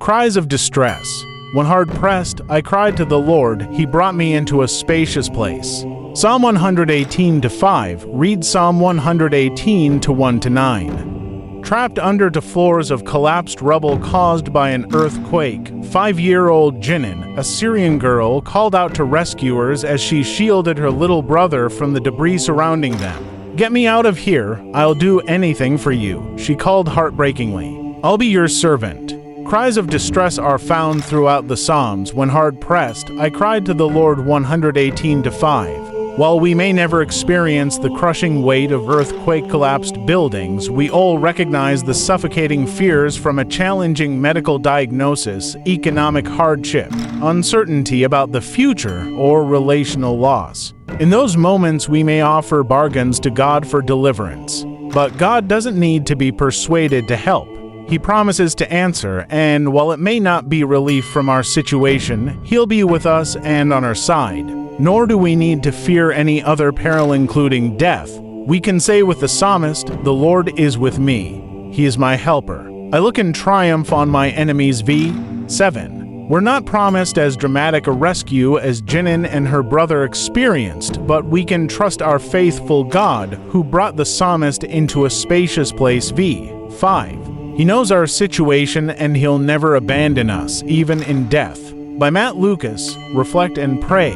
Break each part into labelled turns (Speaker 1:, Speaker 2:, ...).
Speaker 1: Cries of distress. When hard pressed, I cried to the Lord, he brought me into a spacious place. Psalm 118-5, read Psalm 118-1-9. Trapped under to floors of collapsed rubble caused by an earthquake, 5-year-old Jinan, a Syrian girl, called out to rescuers as she shielded her little brother from the debris surrounding them. "Get me out of here, I'll do anything for you," she called heartbreakingly. "I'll be your servant." Cries of distress are found throughout the Psalms. When hard pressed, I cried to the Lord 118-5. While we may never experience the crushing weight of earthquake-collapsed buildings, we all recognize the suffocating fears from a challenging medical diagnosis, economic hardship, uncertainty about the future, or relational loss. In those moments, we may offer bargains to God for deliverance. But God doesn't need to be persuaded to help. He promises to answer, and while it may not be relief from our situation, He'll be with us and on our side. Nor do we need to fear any other peril, including death. We can say with the psalmist, "The Lord is with me. He is my helper. I look in triumph on my enemies." v. 7. We're not promised as dramatic a rescue as Jinan and her brother experienced, but we can trust our faithful God who brought the psalmist into a spacious place. v. 5. He knows our situation and He'll never abandon us, even in death. By Matt Lucas, reflect and pray.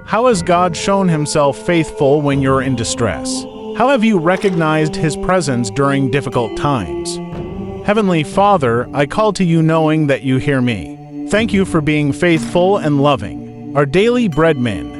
Speaker 1: How has God shown Himself faithful when you're in distress? How have you recognized His presence during difficult times? Heavenly Father, I call to you knowing that you hear me. Thank you for being faithful and loving. Our daily bread men.